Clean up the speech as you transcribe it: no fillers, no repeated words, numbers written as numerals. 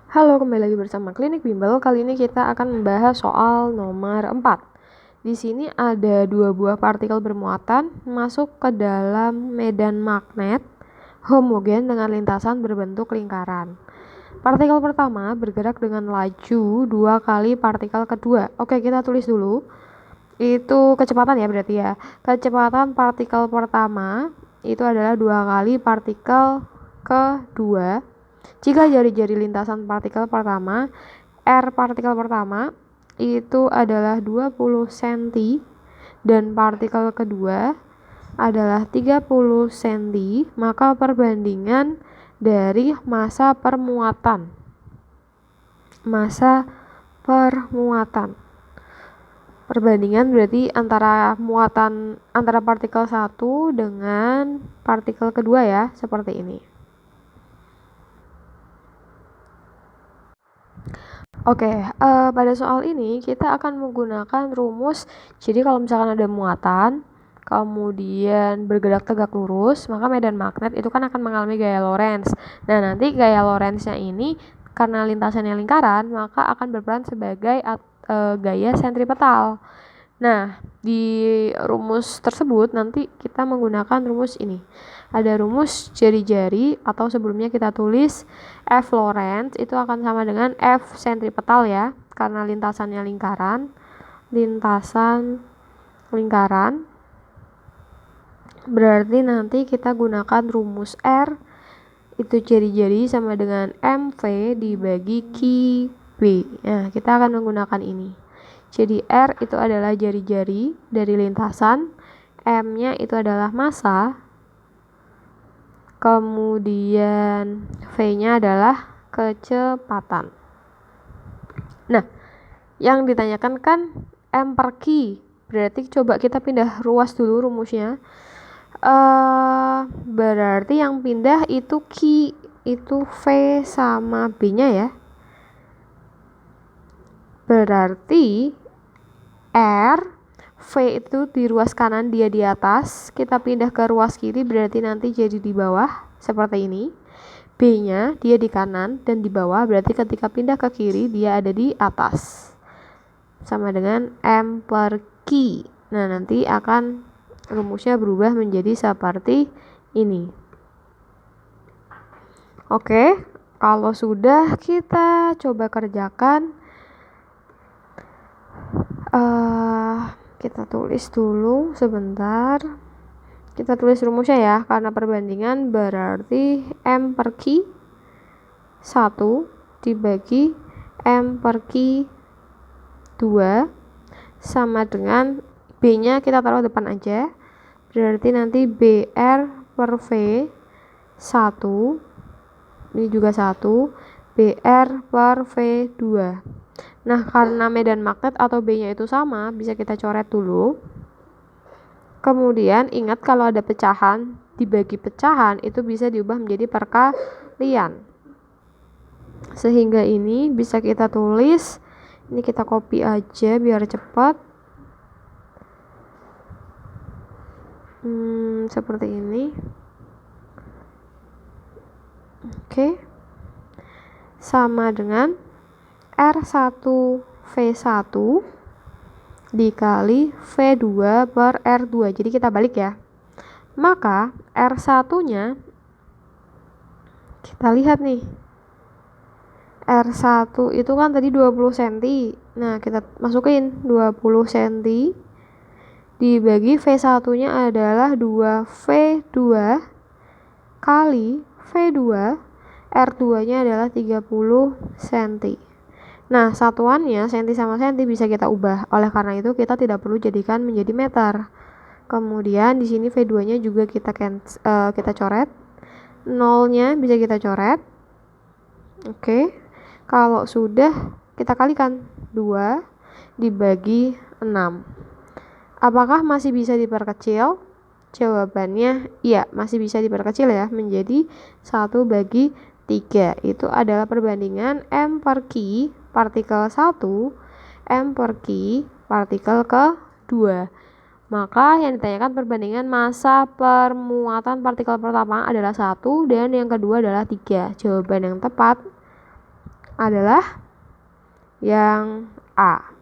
Halo, kembali lagi bersama Klinik Bimbel. Kali ini kita akan membahas soal nomor 4. Di sini ada dua buah partikel bermuatan masuk ke dalam medan magnet homogen dengan lintasan berbentuk lingkaran. Partikel pertama bergerak dengan laju 2 kali partikel kedua. Oke, kita tulis dulu. Itu kecepatan ya berarti ya. Kecepatan partikel pertama itu adalah 2 kali partikel kedua. Jika jari-jari lintasan partikel pertama, R partikel pertama itu adalah 20 cm dan partikel kedua adalah 30 cm, maka perbandingan dari massa permuatan. Perbandingan berarti antara partikel 1 dengan partikel kedua ya, seperti ini. Oke, pada soal ini kita akan menggunakan rumus. Jadi kalau misalkan ada muatan, kemudian bergerak tegak lurus, maka medan magnet itu kan akan mengalami gaya Lorentz. Nah, nanti gaya Lorentz-nya ini karena lintasannya lingkaran, maka akan berperan sebagai gaya sentripetal. Nah, di rumus tersebut nanti kita menggunakan rumus ini. Ada rumus jari-jari atau sebelumnya kita tulis F Lorentz itu akan sama dengan F sentripetal ya, karena lintasan lingkaran. Berarti nanti kita gunakan rumus R itu jari-jari sama dengan MV dibagi QB. Nah, kita akan menggunakan ini. Jadi R itu adalah jari-jari dari lintasan, M-nya itu adalah massa, kemudian V-nya adalah kecepatan. Nah, yang ditanyakan kan M per Q, berarti coba kita pindah ruas dulu rumusnya. Berarti yang pindah itu Q, itu V sama B-nya ya. Berarti R, V itu di ruas kanan, dia di atas, kita pindah ke ruas kiri berarti nanti jadi di bawah seperti ini. B-nya dia di kanan dan di bawah, berarti ketika pindah ke kiri dia ada di atas, sama dengan M per Q. Nah, nanti akan rumusnya berubah menjadi seperti ini. Oke, kalau sudah kita coba kerjakan. Kita tulis dulu sebentar. Kita tulis rumusnya ya, karena perbandingan berarti M per Q 1 dibagi M per Q 2 sama dengan B-nya kita taruh depan aja. Berarti nanti BR per V 1, ini juga 1, BR per V 2. Nah, karena medan magnet atau B-nya itu sama, bisa kita coret dulu. Kemudian ingat kalau ada pecahan, dibagi pecahan itu bisa diubah menjadi perkalian. Sehingga ini bisa kita tulis, ini kita copy aja biar cepat. Seperti ini. Oke. Sama dengan R1 V1 dikali V2 per R2. Jadi kita balik ya. Maka R1-nya kita lihat nih. R1 itu kan tadi 20 cm. Nah, kita masukin 20 cm dibagi V1-nya adalah 2V2 kali V2, R2-nya adalah 30 cm. Nah, satuannya senti sama senti bisa kita ubah. Oleh karena itu kita tidak perlu jadikan menjadi meter. Kemudian di sini V2-nya juga kita coret. Nolnya bisa kita coret. Oke. Kalau sudah kita kalikan 2 dibagi 6. Apakah masih bisa diperkecil? Jawabannya iya, masih bisa diperkecil ya, menjadi 1/3. Itu adalah perbandingan M per Q partikel 1, M per Q partikel ke-2. Maka yang ditanyakan perbandingan massa permuatan partikel pertama adalah 1 dan yang kedua adalah 3. Jawaban yang tepat adalah yang A.